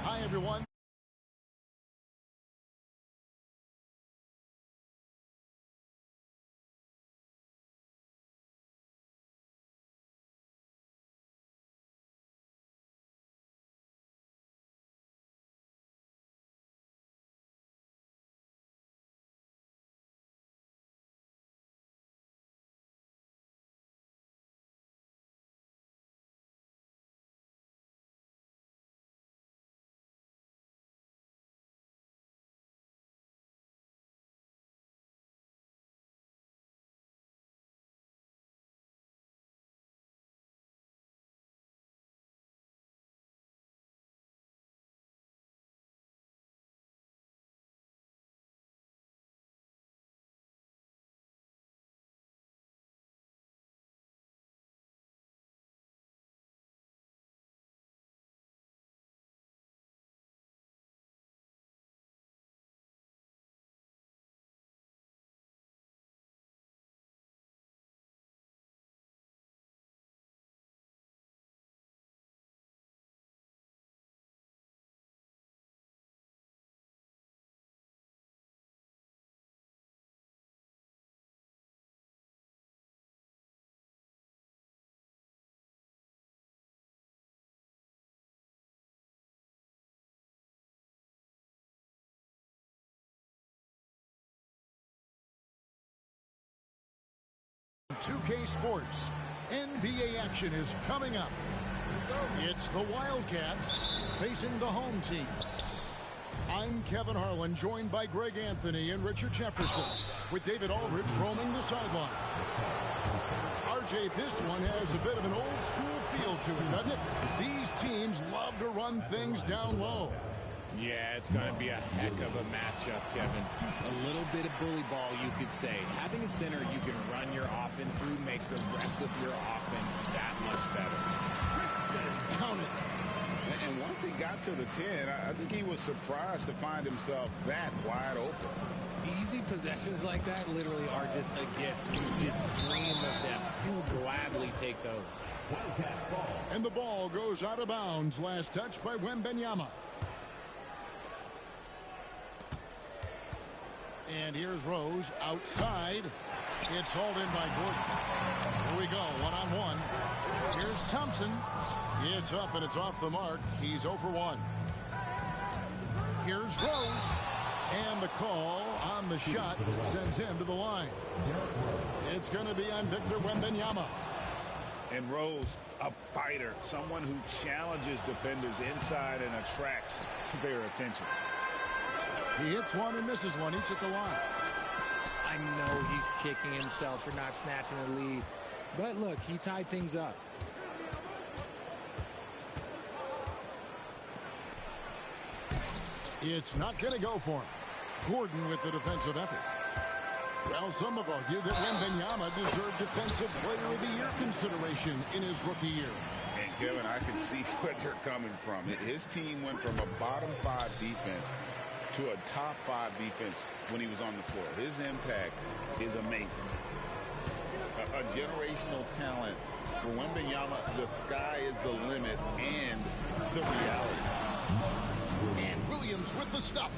Hi, everyone. .2K Sports. NBA action is coming up. It's the Wildcats facing the home team. I'm Kevin Harlan, joined by Greg Anthony and Richard Jefferson, with David Aldridge roaming the sideline. RJ, this one has a bit of an old-school feel to it, doesn't it? These teams love to run things down low. Yeah, it's going to be a heck of a matchup, Kevin. A little bit of bully ball, you could say. Having a center you can run your offense through makes the rest of your offense that much better. Count it. And once he got to the 10, I think he was surprised to find himself that wide open. Easy possessions like that literally are just a gift. You just dream of them. He'll gladly take those. And the ball goes out of bounds. Last touch by Wembanyama. And here's Rose outside. It's hauled in by Gordon. Here we go, one-on-one. Here's Thompson. It's up and it's off the mark. He's 0 for 1. Here's Rose. And the call on the shot that sends him to the line. It's going to be on Victor Wembanyama. And Rose, a fighter, someone who challenges defenders inside and attracts their attention. He hits one and misses one, each at the line. I know he's kicking himself for not snatching the lead. But look, he tied things up. It's not going to go for him. Gordon with the defensive effort. Well, some have argued that Wembanyama deserved Defensive Player of the Year consideration in his rookie year. And, Kevin, I can see where they're coming from. His team went from a bottom 5 defense to a top 5 defense when he was on the floor. His impact is amazing. A generational talent. For Wembanyama, the sky is the limit and the reality. And Williams with the stuff.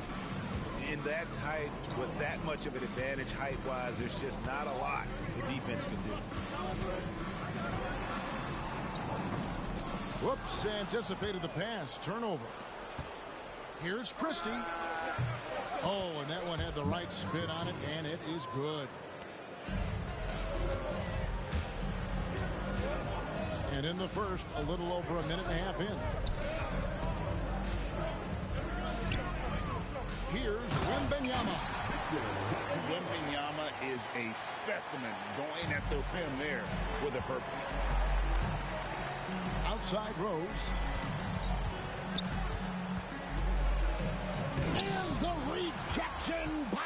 In that height, with that much of an advantage height-wise, there's just not a lot the defense can do. Whoops, anticipated the pass. Turnover. Here's Christie. Oh, and that one had the right spin on it, and it is good. And in the first, a little over a minute and a half in. Here's Wembanyama. Wembanyama is a specimen going at the rim there with a purpose. Outside Rose. And the rejection by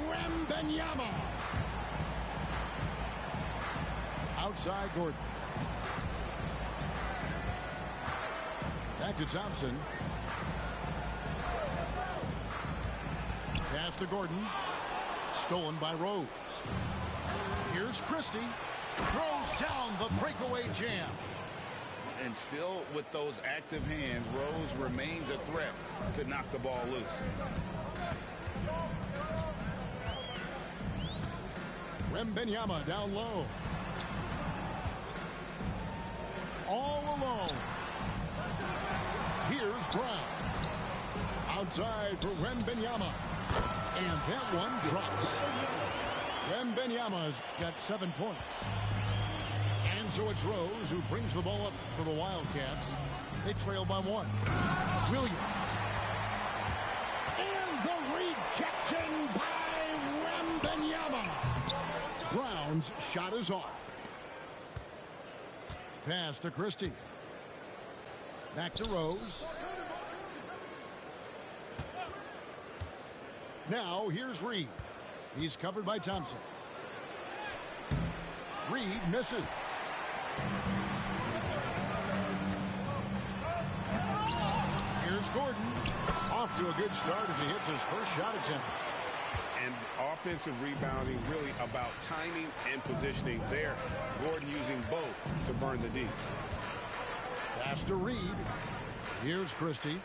Wembanyama. Outside Gordon. Back to Thompson. Pass to Gordon. Stolen by Rose. Here's Christie. Throws down the breakaway jam. And still with those active hands, Rose remains a threat to knock the ball loose. Wembanyama down low. All alone. Here's Brown. Outside for Wembanyama. And that one drops. Wembanyama's got 7 points. And so it's Rose who brings the ball up for the Wildcats. They trail by 1. Williams. And the rejection by Wembanyama. Brown's shot is off. Pass to Christie. Back to Rose. Now here's Reed. He's covered by Thompson. Reed misses. Here's Gordon. Off to a good start as he hits his first shot attempt. And offensive rebounding really about timing and positioning there. Gordon using both to burn the D. Pass to Reed. Here's Christie.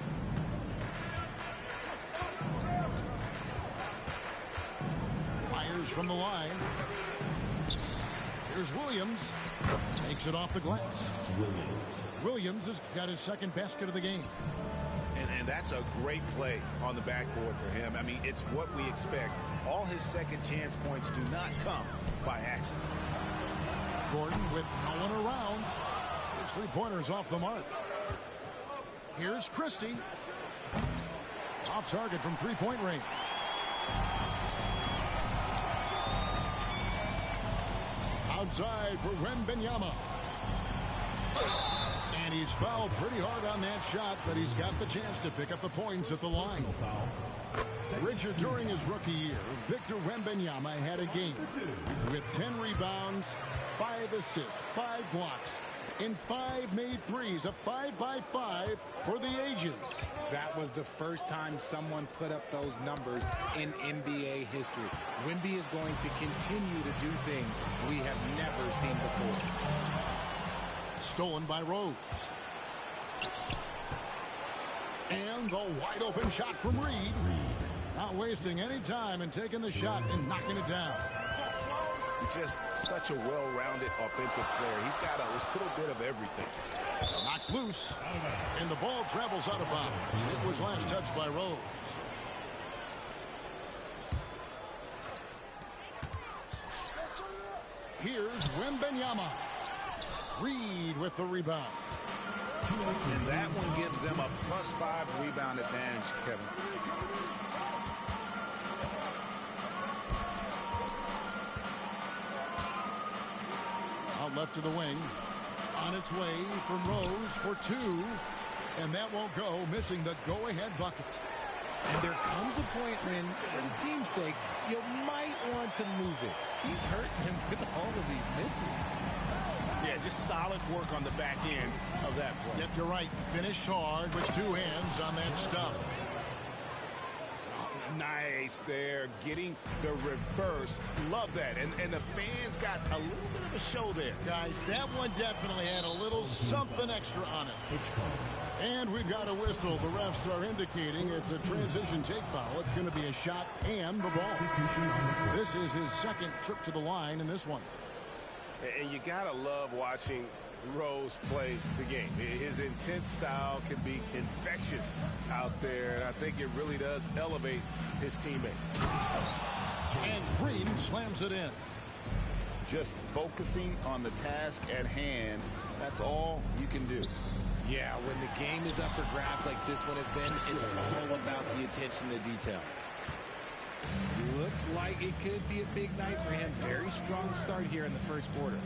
Fires from the line. Here's Williams. Makes it off the glass. Williams has got his second basket of the game. And that's a great play on the backboard for him. I mean, it's what we expect. All his second chance points do not come by accident. Gordon with no one around. His three-pointers off the mark. Here's Christie. Off target from three-point range. Outside for Wembanyama. And he's fouled pretty hard on that shot, but he's got the chance to pick up the points at the line. Richard, during his rookie year, Victor Wembanyama had a game with 10 rebounds, 5 assists, 5 blocks, and 5 made threes, a 5-by-5 for the ages. That was the first time someone put up those numbers in NBA history. Wemby is going to continue to do things we have never seen before. Stolen by Rose. And the wide open shot from Reed. Not wasting any time and taking the shot and knocking it down. Just such a well-rounded offensive player. He's got a little bit of everything. Knocked loose. And the ball travels out of bounds. It was last touched by Rose. Here's Wembanyama. Reed with the rebound. And that one gives them a +5 rebound advantage, Kevin. Out left to the wing. On its way from Rose for 2. And that won't go, missing the go-ahead bucket. And there comes a point when, for the team's sake, you might want to move it. He's hurting him with all of these misses. Yeah, just solid work on the back end of that play. Yep, you're right. Finished hard with 2 hands on that stuff. Nice there, getting the reverse. Love that. And the fans got a little bit of a show there. Guys, that one definitely had a little something extra on it. And we've got a whistle. The refs are indicating it's a transition take foul. It's going to be a shot and the ball. This is his second trip to the line in this one. And you got to love watching Rose play the game. His intense style can be infectious out there, and I think it really does elevate his teammates. And Green slams it in. just focusing on the task at hand. That's all you can do. Yeah, when the game is up for grabs like this one has been, it's all about the attention to detail. Looks like it could be a big night for him. Very strong start here in the first quarter.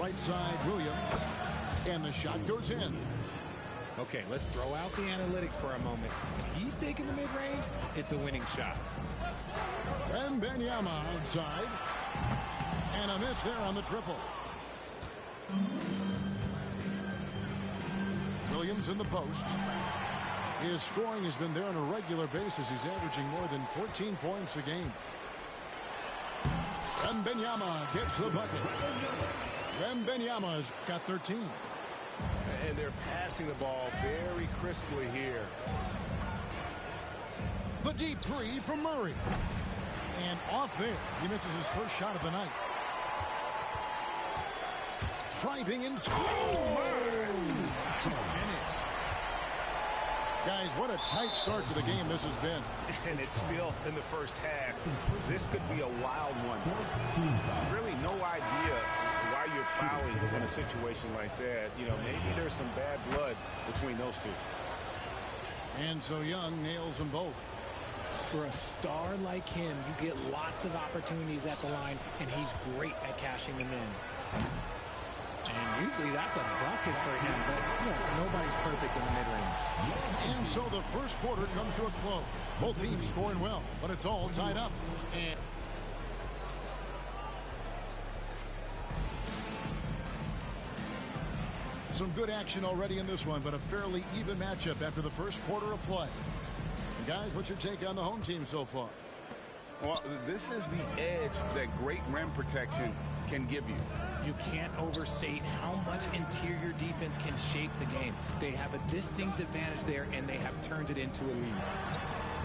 Right side, Williams. And the shot goes in. Okay, let's throw out the analytics for a moment. When he's taking the mid-range, it's a winning shot. Wembanyama outside. And a miss there on the triple. Williams in the post. His scoring has been there on a regular basis. He's averaging more than 14 points a game. Wembanyama gets the bucket. Wembanyama's got 13. And they're passing the ball very crisply here. The deep three from Murray. And off there. He misses his first shot of the night. Driving and scoring. He's finished. Guys, what a tight start to the game this has been. And it's still in the first half. This could be a wild one. Really no idea why you're fouling in a situation like that. You know, maybe there's some bad blood between those two. And so Young nails them both. For a star like him, you get lots of opportunities at the line, and he's great at cashing them in. And usually that's a bucket for him, but you know, nobody's perfect in the mid-range. And so the first quarter comes to a close. Both teams scoring well, but it's all tied up. And some good action already in this one, but a fairly even matchup after the first quarter of play. And guys, what's your take on the home team so far? Well, this is the edge that great rim protection can give you. You can't overstate how much interior defense can shape the game. They have a distinct advantage there, and they have turned it into a lead.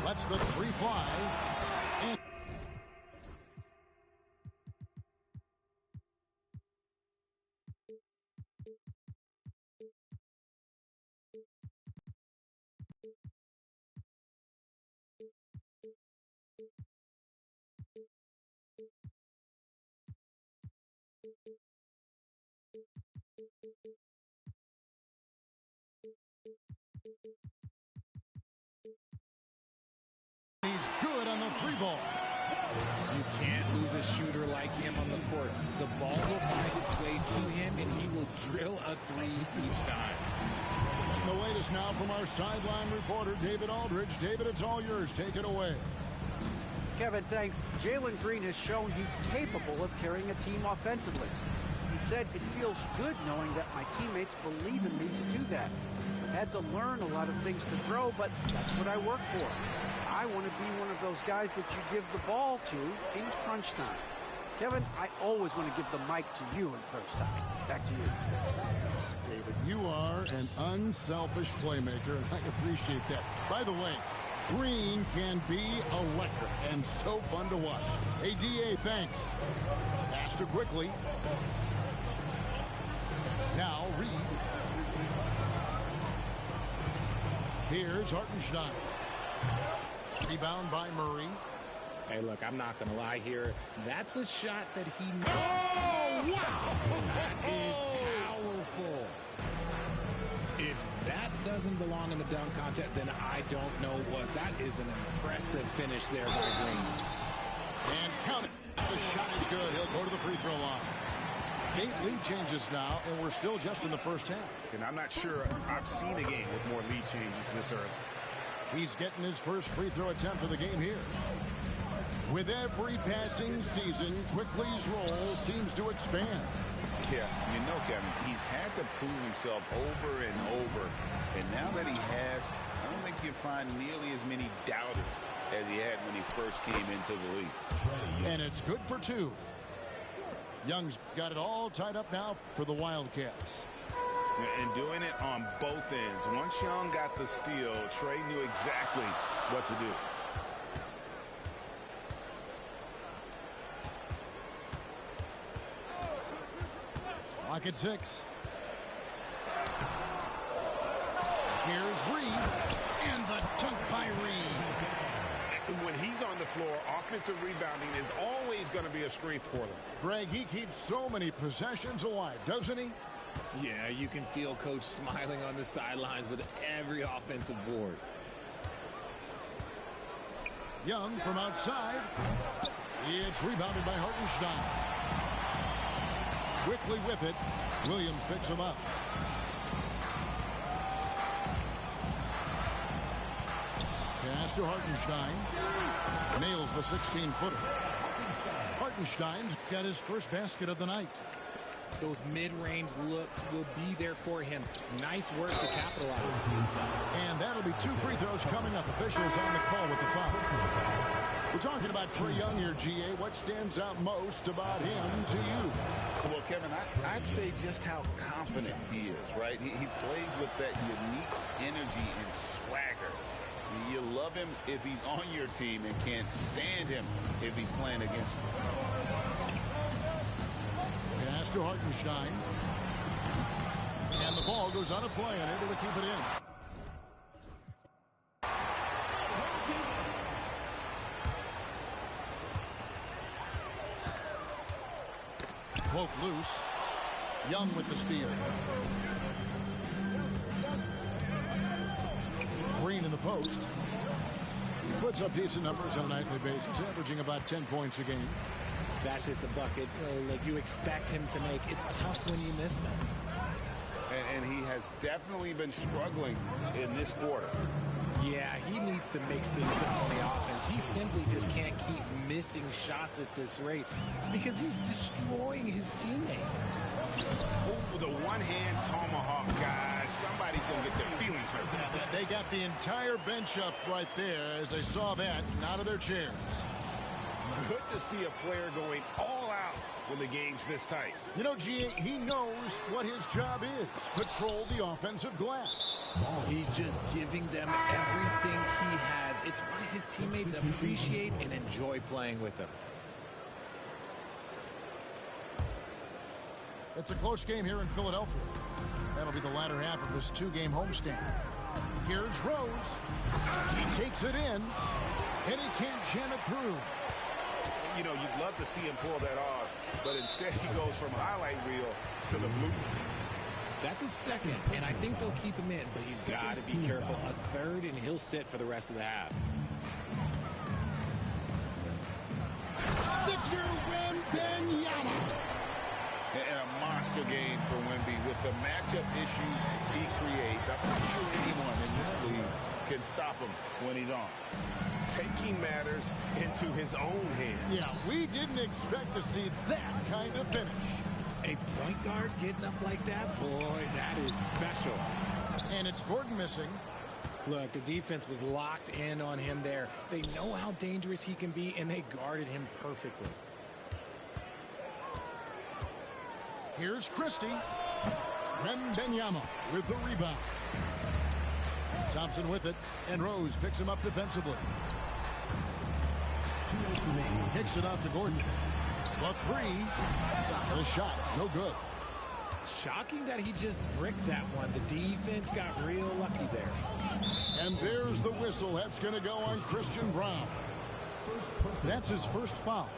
Lets the three fly. And he's good on the three ball. You can't lose a shooter like him on the court. The ball will find its way to him, and he will drill a three each time. The latest now from our sideline reporter, David Aldridge. David, it's all yours. Take it away. Kevin, thanks. Jalen Green has shown he's capable of carrying a team offensively. He said, it feels good knowing that my teammates believe in me to do that. I've had to learn a lot of things to grow, but that's what I work for. I want to be one of those guys that you give the ball to in crunch time. Kevin, I always want to give the mic to you in crunch time. Back to you. David, you are an unselfish playmaker, and I appreciate that. By the way, Green can be electric and so fun to watch. Hey, DA, thanks. Pass to quickly. Now, Reed. Here's Hartenstein. Rebound by Murray. Hey, look, I'm not going to lie here. That's a shot that he knows. Oh, wow! That is powerful. If that doesn't belong in the dunk contest, then I don't know what. That is an impressive finish there by Green. And count it. The shot is good. He'll go to the free throw line. 8 lead changes now, and we're still just in the first half. And I'm not sure I've seen a game with more lead changes this early. He's getting his first free throw attempt for the game here. With every passing season, Quickly's role seems to expand. Yeah, you know, Kevin, he's had to prove himself over and over. And now that he has, I don't think you find nearly as many doubters as he had when he first came into the league. And it's good for 2. Young's got it all tied up now for the Wildcats. And doing it on both ends. Once Young got the steal, Trey knew exactly what to do. Clock at 6. Here's Reed. And the dunk by Reed. When he's on the floor, offensive rebounding is always going to be a strength for them. Greg, he keeps so many possessions alive, doesn't he? Yeah, you can feel Coach smiling on the sidelines with every offensive board. Young from outside. It's rebounded by Hartenstein. Quickly with it. Williams picks him up. Pass to Hartenstein. Nails the 16-footer. Hartenstein's got his first basket of the night. Those mid-range looks will be there for him. Nice work to capitalize. And that'll be 2 free throws coming up. Officials on the call with the foul. We're talking about Trae Young here, GA. What stands out most about him to you? Well, Kevin, I'd say just how confident he is, right? He plays with that unique energy and swagger. You love him if he's on your team and can't stand him if he's playing against you. Pass to Hartenstein. And the ball goes out of play and able to keep it in. Cloak loose. Young with the steal. Green in the post. He puts up decent numbers on a nightly basis, averaging about 10 points a game. That's just the bucket like you expect him to make. It's tough when you miss those. And he has definitely been struggling in this quarter. Yeah, he needs to mix things up on the offense. He simply just can't keep missing shots at this rate because he's destroying his teammates. Oh, the one-hand tomahawk, guys. Somebody's going to get their feelings hurt. Yeah, they got the entire bench up right there as they saw that and out of their chairs. Good to see a player going all out when the game's this tight. You know, GA, he knows what his job is. Control the offensive glass. He's just giving them everything he has. It's why his teammates appreciate and enjoy playing with him. It's a close game here in Philadelphia. That'll be the latter half of this 2-game homestand. Here's Rose. He takes it in, and he can't jam it through. You know, you'd love to see him pull that off, but instead he goes from highlight reel to the bloopers. That's his second, and I think they'll keep him in, but he's got to be careful. A third, and he'll sit for the rest of the half. Victor Wembanyama. And a monster game for Wemby with the matchup issues he creates. I'm not sure anyone in this league can stop him when he's on. Taking matters into his own hands. Yeah, we didn't expect to see that kind of finish. A point guard getting up like that, boy, that is special. And it's Gordon missing. Look, the defense was locked in on him there. They know how dangerous he can be, and they guarded him perfectly. Here's Christie. Wembanyama with the rebound. Thompson with it, and Rose picks him up defensively. Kicks it out to Gordon. The three. The shot, no good. Shocking that he just bricked that one. The defense got real lucky there. And there's the whistle. That's going to go on Christian Brown. That's his first foul.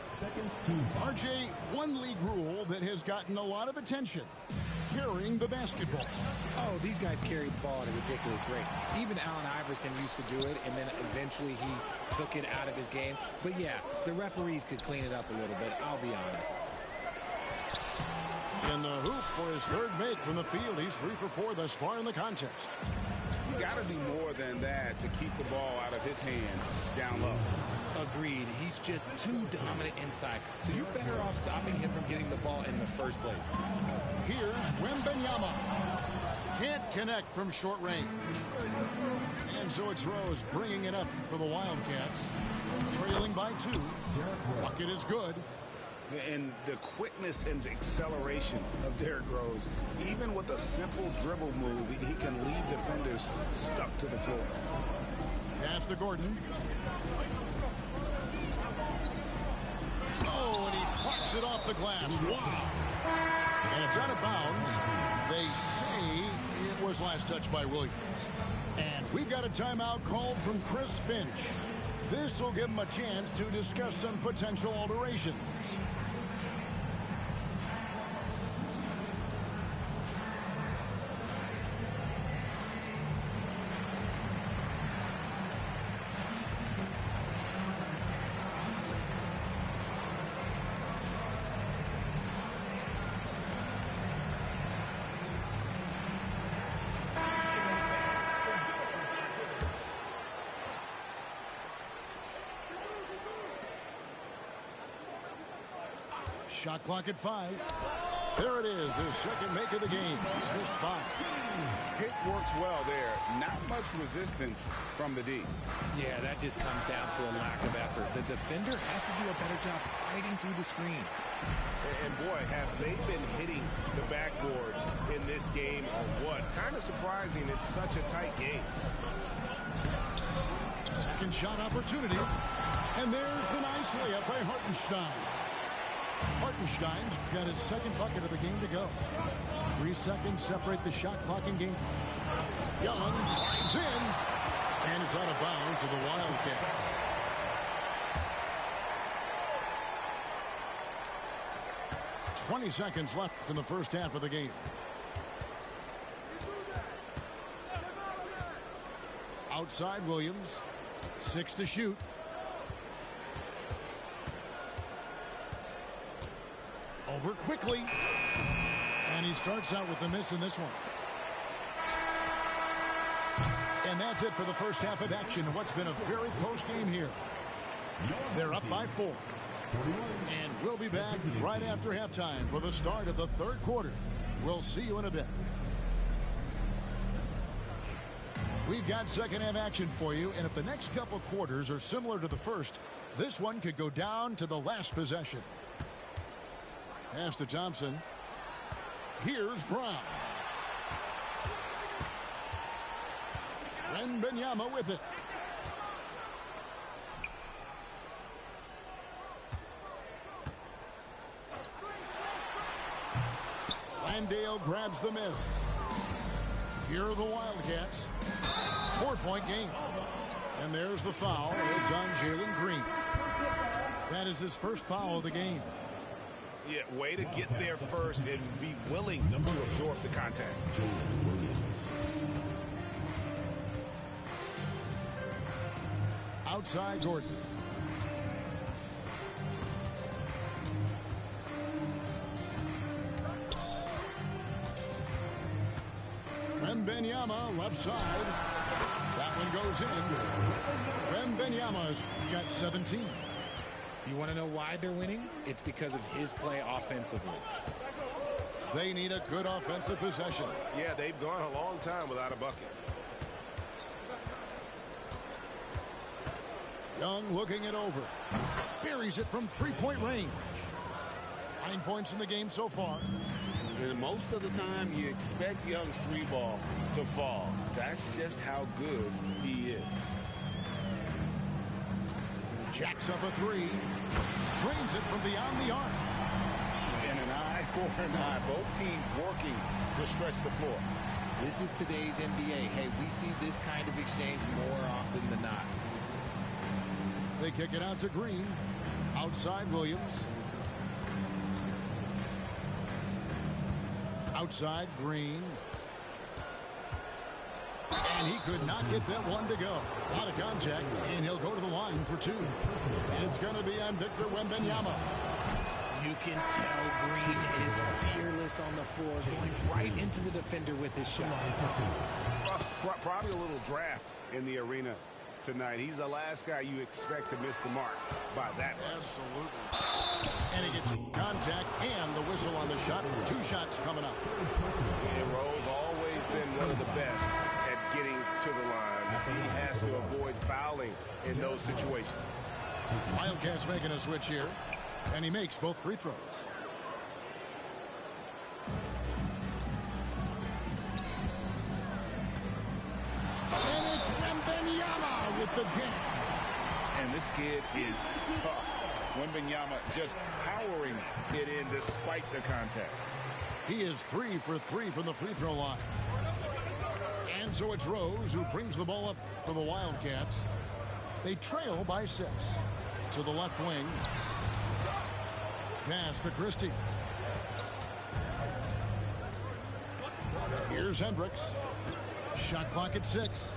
RJ, one league rule that has gotten a lot of attention. Carrying the basketball. Oh, these guys carry the ball at a ridiculous rate. Even Allen Iverson used to do it, and then eventually he took it out of his game. But yeah, the referees could clean it up a little bit, I'll be honest. In the hoop for his third make from the field. He's 3 for 4 thus far in the contest. You got to do more than that to keep the ball out of his hands down low. Agreed. He's just too dominant inside. So you're better off stopping him from getting the ball in the first place. Here's Wembanyama. Can't connect from short range. And so it's Rose bringing it up for the Wildcats. Trailing by 2. Bucket is good. And the quickness and acceleration of Derrick Rose, even with a simple dribble move, he can leave defenders stuck to the floor. Pass to Gordon. Oh, and he plucks it off the glass. Wow. And it's out of bounds. They say it was last touched by Williams. And we've got a timeout called from Chris Finch. This will give them a chance to discuss some potential alterations. Shot clock at 5. There it is, his second make of the game. He's missed 5. Pick works well there. Not much resistance from the D. Yeah, that just comes down to a lack of effort. The defender has to do a better job fighting through the screen. And boy, have they been hitting the backboard in this game or what? Kind of surprising it's such a tight game. Second shot opportunity. And there's the nice layup by Hartenstein. Hartenstein's got his second bucket of the game to go. 3 seconds separate the shot clock and game clock. Young drives in, and it's out of bounds to the Wildcats. "20 seconds left in the first half of the game. Outside Williams. 6 to shoot. Over quickly. And he starts out with the miss in this one. And that's it for the first half of action. What's been a very close game here. They're up by 4. And we'll be back right after halftime for the start of the third quarter. We'll see you in a bit. We've got second half action for you, and if the next couple quarters are similar to the first, this one could go down to the last possession. Pass to Thompson. Here's Brown. Wembanyama with it. Landale grabs the miss. Here are the Wildcats. 4-point game. And there's the foul. It's on Jalen Green. That is his first foul of the game. Yeah, way to get there first and be willing to absorb the contact. Outside Gordon. Wembanyama left side. That one goes in. Wembanyama's got 17. You want to know why they're winning? It's because of his play offensively. They need a good offensive possession. Yeah, they've gone a long time without a bucket. Young looking it over. Buries it from 3-point range. 9 points in the game so far. And most of the time, you expect Young's 3-ball to fall. That's just how good he is. Jacks up a 3. Drains it from beyond the arc. And an eye for an eye. Both teams working to stretch the floor. This is today's NBA. Hey, we see this kind of exchange more often than not. They kick it out to Green. Outside Williams. Outside Green. And he could not get that one to go. A lot of contact, and he'll go to the line for 2. It's going to be on Victor Wembanyama. You can tell Green is fearless on the floor, going right into the defender with his shot. Probably a little draft in the arena tonight. He's the last guy you expect to miss the mark by that much. Absolutely. And he gets contact and the whistle on the shot. 2 shots coming up. And Rose always been one of the best at getting to the line. He has to avoid fouling in those situations. Wildcats making a switch here. And he makes both free throws. And it's Wembanyama with the jam. And this kid is tough. Wembanyama just powering it in despite the contact. He is 3 for 3 from the free throw line. And so it's Rose who brings the ball up for the Wildcats. They trail by 6. To the left wing. Pass to Christie. Here's Hendricks. Shot clock at 6.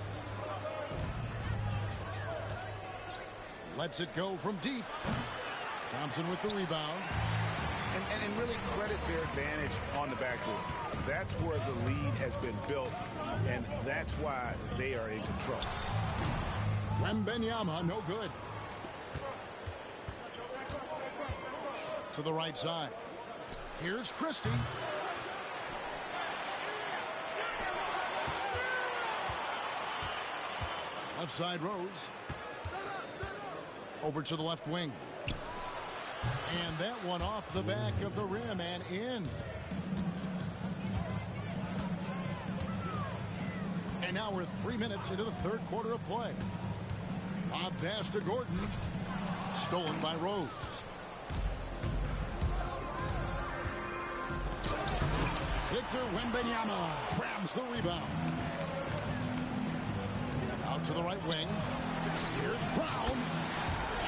Lets it go from deep. Thompson with the rebound. And really credit their advantage on the backboard. That's where the lead has been built, and that's why they are in control. Wembanyama, no good. To the right side. Here's Christie. Left side Rose. Over to the left wing. And that one off the back of the rim and in. And now we're 3 minutes into the third quarter of play. Lob pass to Gordon. Stolen by Rose. Victor Wembanyama grabs the rebound. Out to the right wing. Here's Brown.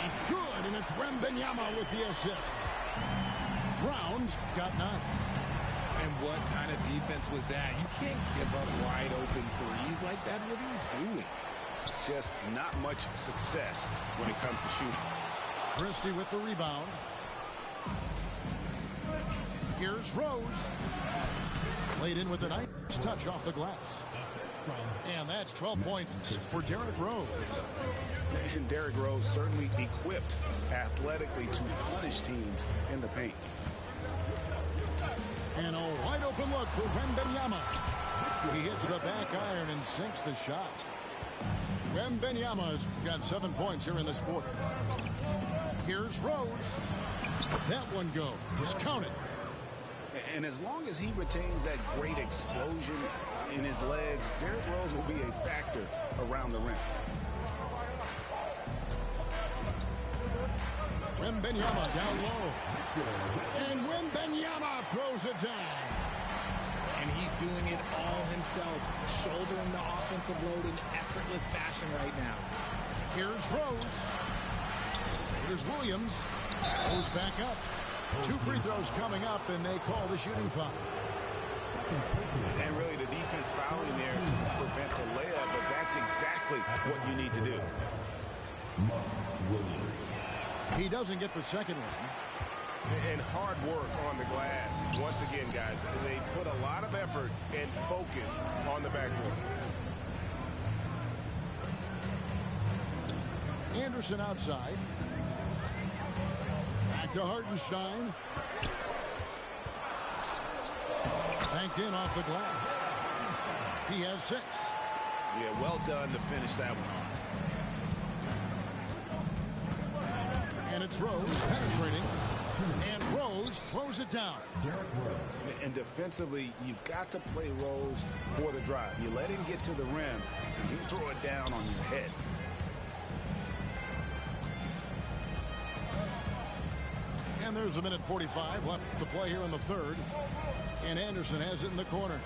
It's good, and it's Wembanyama with the assist. Brown's got 9. And what kind of defense was that? You can't give up wide open threes like that. What are you doing? Just not much success when it comes to shooting. Christie with the rebound. Here's Rose. Played in with a nice touch off the glass. And that's 12 points for Derrick Rose. And Derrick Rose certainly equipped athletically to punish teams in the paint. And a wide open look for Wembanyama. He hits the back iron and sinks the shot. Wembanyama's got 7 points here in this quarter. Here's Rose. That one goes. Count it. And as long as he retains that great explosion in his legs, Derrick Rose will be a factor around the rim. Wembanyama down low. And Wembanyama throws it down. And he's doing it all himself, shouldering the offensive load in effortless fashion right now. Here's Rose. Here's Williams. Goes back up. 2 free throws coming up, and they call the shooting foul. And really the defense fouling there to prevent the layup, but that's exactly what you need to do. He doesn't get the second one. And hard work on the glass. Once again, guys, they put a lot of effort and focus on the backboard. Anderson outside. Back to Hartenstein. Banked in off the glass. He has 6. Yeah, well done to finish that one off. And it's Rose penetrating. And Rose throws it down. And defensively, you've got to play Rose for the drive. You let him get to the rim, and you throw it down on your head. And there's a minute 45 left to play here in the third. And Anderson has it in the corner.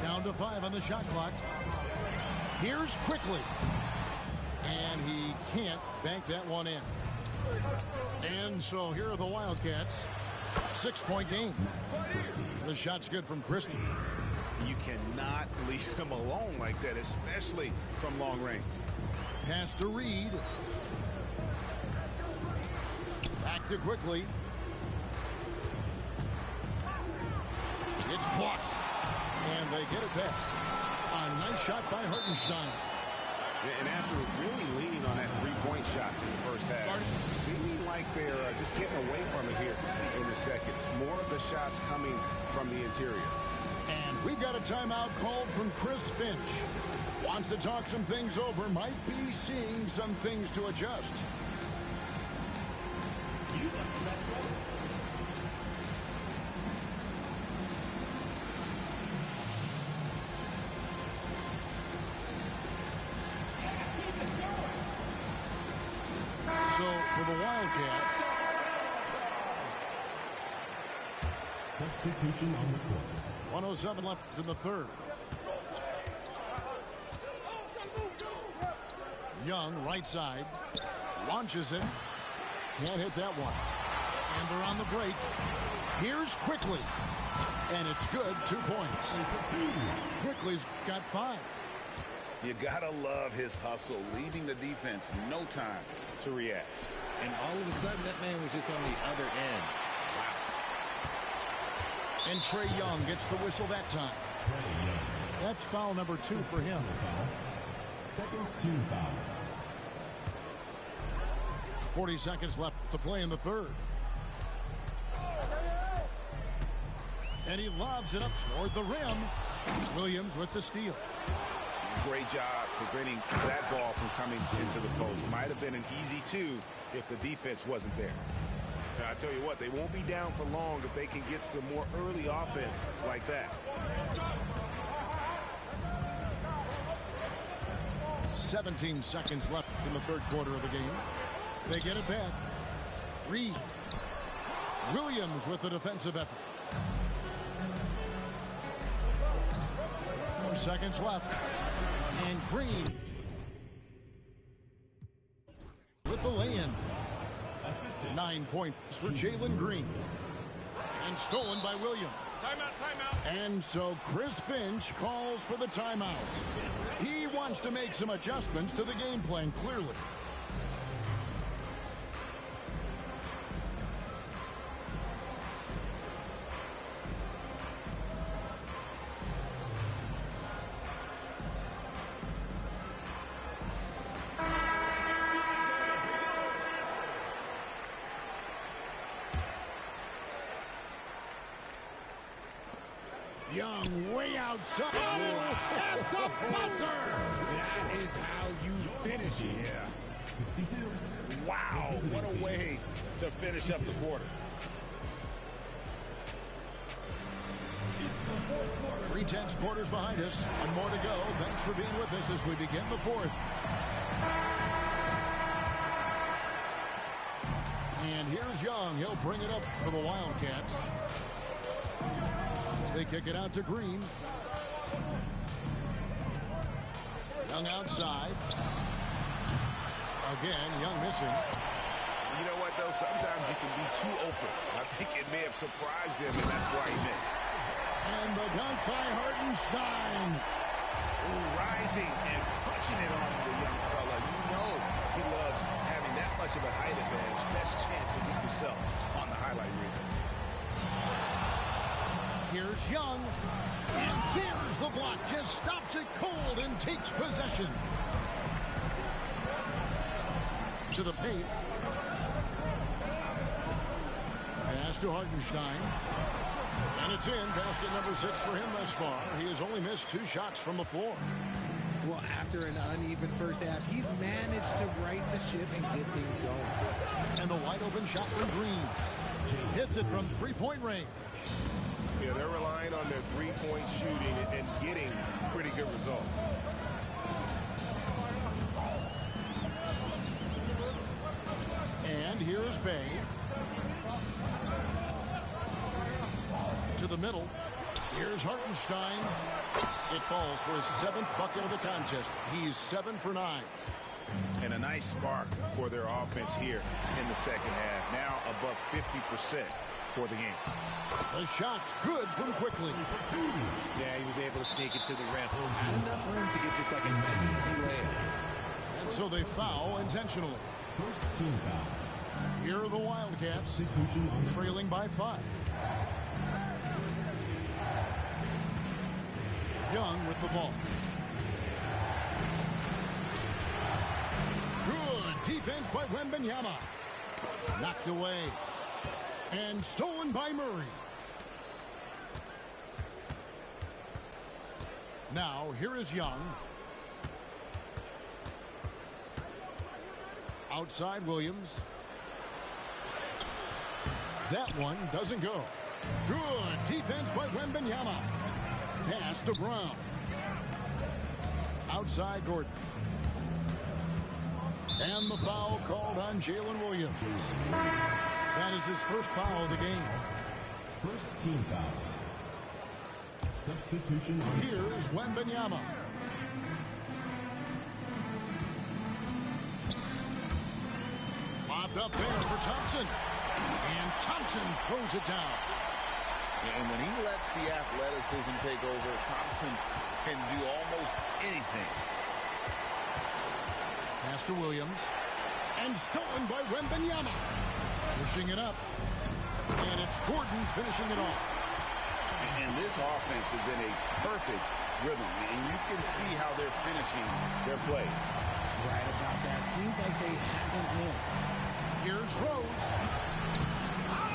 Down to 5 on the shot clock. Here's Quickly. And he can't bank that one in. And so here are the Wildcats. 6-point game. The shot's good from Christie. You cannot leave him alone like that, especially from long range. Pass to Reed. Back to Quickly. It's blocked. And they get it back. A nice shot by Hartenstein. And after really leaning on that three-point shot in the first half, seeming like they're just getting away from it here in the second. More of the shots coming from the interior. And we've got a timeout called from Chris Finch. Wants to talk some things over. Might be seeing some things to adjust. So for the Wildcats, substitution on the court. 107 left in the third. Young, right side. Launches it. Can't hit that one. And they're on the break. Here's Quickly. And it's good. 2 points. Quickly's got 5. You gotta love his hustle, leaving the defense no time to react. And all of a sudden, that man was just on the other end. Wow. And Trae Young gets the whistle that time. That's foul number 2 for him. Second team foul. 40 seconds left to play in the third. And he lobs it up toward the rim. Williams with the steal. Great job preventing that ball from coming into the post. Might have been an easy 2 if the defense wasn't there. Now, I tell you what, they won't be down for long if they can get some more early offense like that. 17 seconds left in the third quarter of the game. They get it back. Reed. Williams with the defensive effort. 4 seconds left. And Green with the lay-in. 9 points for Jalen Green. And stolen by Williams. Timeout, timeout. And so Chris Finch calls for the timeout. He wants to make some adjustments to the game plan, clearly. Young way outside. Oh, at the buzzer. That is how you finish it. Yeah. 62. Wow, what a way to finish up the quarter. Three tenths quarters behind us and more to go. Thanks for being with us as we begin the fourth. And here's Young. He'll bring it up for the Wildcats. They kick it out to Green. Young outside. Again, Young missing. You know what, though? Sometimes you can be too open. I think it may have surprised him, and that's why he missed. And the dunk by Hartenstein. Ooh, rising and punching it on the young fella. You know he loves having that much of a height advantage. Best chance to get yourself on the highlight reel. Here's Young. And there's the block. Just stops it cold and takes possession. To the paint. Pass to Hartenstein. And it's in. Basket number 6 for him thus far. He has only missed 2 shots from the floor. Well, after an uneven first half, he's managed to right the ship and get things going. And the wide open shot from Green. Hits it from 3-point range. Yeah, they're relying on their three-point shooting and getting pretty good results. And here's Bay. To the middle. Here's Hartenstein. It falls for his 7th bucket of the contest. He's 7 for 9. And a nice spark for their offense here in the second half. Now above 50% for the game. The shot's good from Quickly. Yeah, he was able to sneak it to the rim. Not enough room to get just like an easy layup. And so they foul intentionally. First team foul. Here are the Wildcats, trailing by 5. Young with the ball. Good defense by Wembanyama. Knocked away. And stolen by Murray. Now, here is Young. Outside Williams. That one doesn't go. Good defense by Wembanyama. Pass to Brown. Outside Gordon. And the foul called on Jalen Williams. That is his first foul of the game. First team foul. Substitution. Here's Wembanyama. Lobbed up there for Thompson. And Thompson throws it down. And when he lets the athleticism take over, Thompson can do almost anything. Pass to Williams. And stolen by Wembanyama. Pushing it up. And it's Gordon finishing it off. And this offense is in a perfect rhythm. And you can see how they're finishing their plays. Right about that. Seems like they haven't missed. Here's Rose.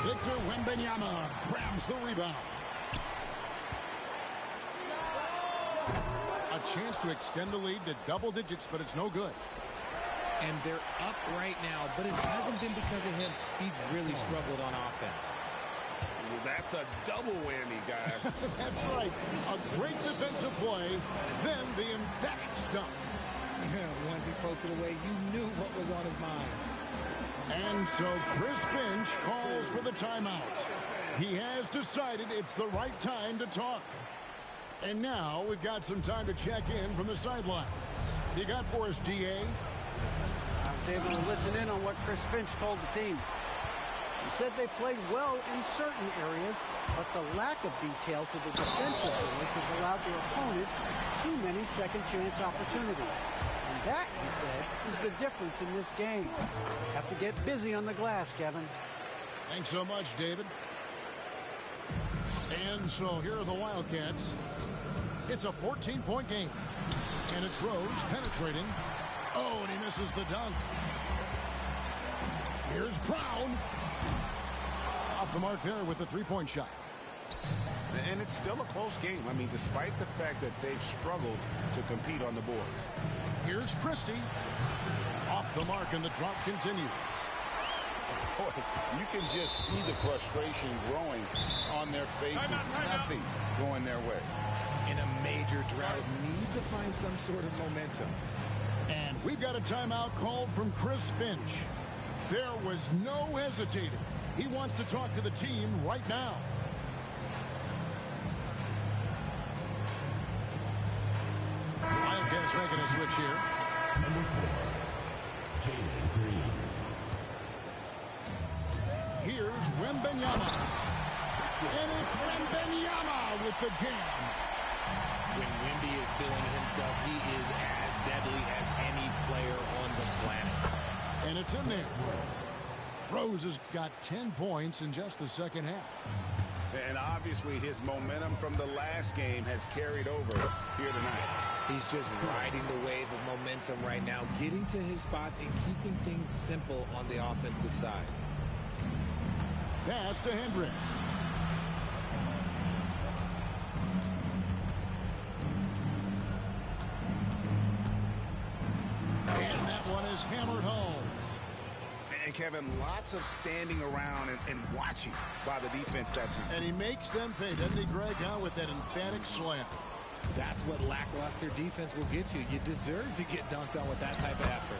Victor Wembanyama grabs the rebound. A chance to extend the lead to double digits, but it's no good. And they're up right now, but it hasn't been because of him. He's really struggled on offense. Well, that's a double whammy, guys. That's right. A great defensive play, then the emphatic stuff. Once he poked it away, you knew what was on his mind. And so Chris Finch calls for the timeout. He has decided it's the right time to talk. And now we've got some time to check in from the sidelines. You got for us, D.A.? I was able to listen in on what Chris Finch told the team. He said they played well in certain areas, but the lack of detail to the defensive boards has allowed their opponent too many second chance opportunities. And that, he said, is the difference in this game. You have to get busy on the glass, Kevin. Thanks so much, David. And so here are the Wildcats. It's a 14-point game. And it's Rose penetrating. Oh, and he misses the dunk. Here's Brown. Off the mark there with the three-point shot. And it's still a close game. I mean, despite the fact that they've struggled to compete on the boards. Here's Christie. Off the mark, and the drop continues. Boy, you can just see the frustration growing on their faces. Nothing going their way. In a major drought, need to find some sort of momentum. And we've got a timeout called from Chris Finch. There was no hesitating. He wants to talk to the team right now. Wildcats making a switch here. Number 4, Jalen Green. Here's Wembanyama. And it's Wembanyama with the jam. When Wemby is feeling himself, he is as deadly as any player on the planet. And it's in there. Rose has got 10 points in just the second half. And obviously his momentum from the last game has carried over here tonight. He's just riding the wave of momentum right now, getting to his spots and keeping things simple on the offensive side. Pass to Hendricks. And that one is hammered home. And Kevin, lots of standing around and watching by the defense that time. And he makes them pay, doesn't he, Greg, with that emphatic slam. That's what lackluster defense will get you. You deserve to get dunked on with that type of effort.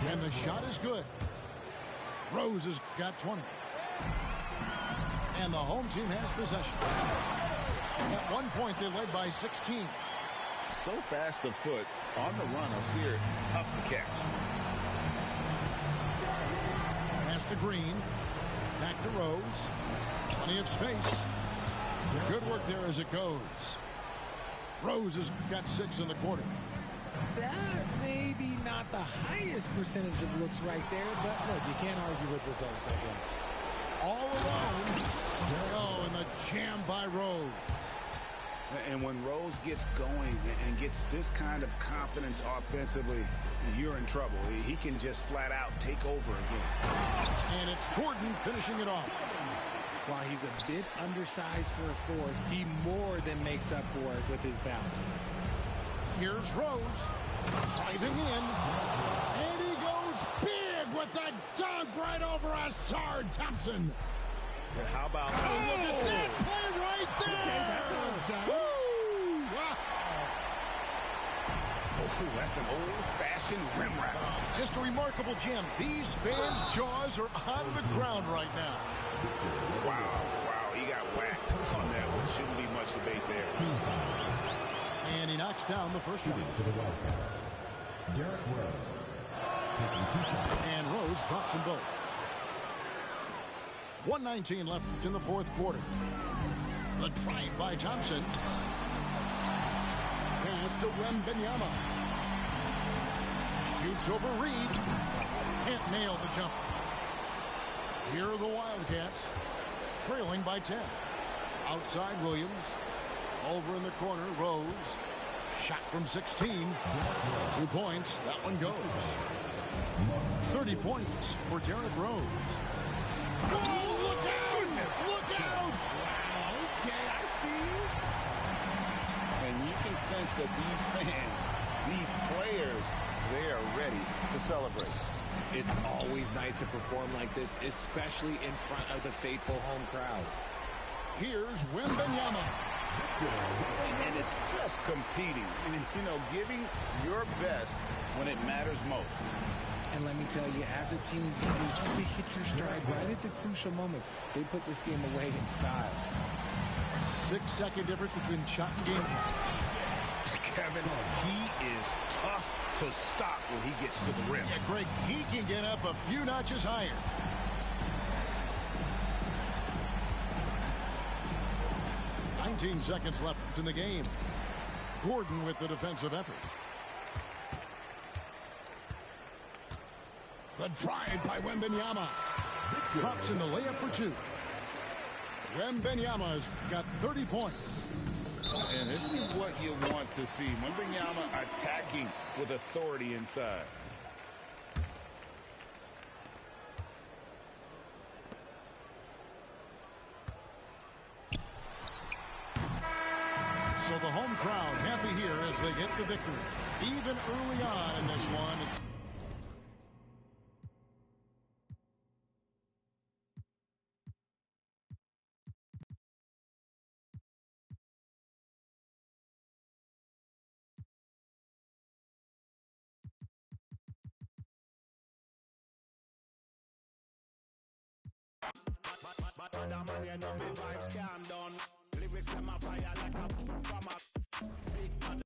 And the shot is good. Rose has got 20. And the home team has possession. At one point, they led by 16. So fast of foot on the run. I'll see her tough to catch. Pass to Green. Back to Rose. Plenty of space. Good work there as it goes. Rose has got 6 in the quarter. That maybe not the highest percentage of looks right there, but look, you can't argue with results, I guess. All alone. Oh, and the jam by Rose. And when Rose gets going and gets this kind of confidence offensively, you're in trouble. He can just flat out take over again. And it's Gordon finishing it off. While he's a bit undersized for a forward, he more than makes up for it with his bounce. Here's Rose. Driving in. And he goes big with the dunk right over Asard Thompson. How about Oh, look at that play right there. Okay, that's how it's done. Woo! Wow. Oh, that's an old-fashioned rim wrap. Just a remarkable jam. These fans' jaws are on the ground right now. Wow, he got whacked on that one. Shouldn't be much debate there. And he knocks down the first one. For the Wildcats, Derrick Rose. Taking 2 shots. And Rose drops them both. 1:19 left in the fourth quarter. The drive by Thompson. Pass to Wembanyama. Shoots over Reed. Can't nail the jumper. Here are the Wildcats, trailing by 10. Outside Williams. Over in the corner, Rose. Shot from 16. 2 points. That one goes. 30 points for Derrick Rose. Oh, look out! Look out! Wow, okay, I see you. And you can sense that these fans, these players, they are ready to celebrate. It's always nice to perform like this, especially in front of the faithful home crowd. Here's Wembanyama. And it's just competing, you know, giving your best when it matters most. And let me tell you, as a team, you love to hit your stride right at the crucial moments. They put this game away in style. 6-second difference between shot and game. Kevin, he is tough to stop when he gets to the rim. Yeah, Greg, he can get up a few notches higher. "19 seconds left in the game. Gordon with the defensive effort. The drive by Wembanyama. Drops in the layup for 2. Wembanyama's got 30 points. And this is what you want to see. Wembanyama attacking with authority inside. So the home crowd happy here as they get the victory. Even early on in this one, it's Lyrics in my fire like a from a big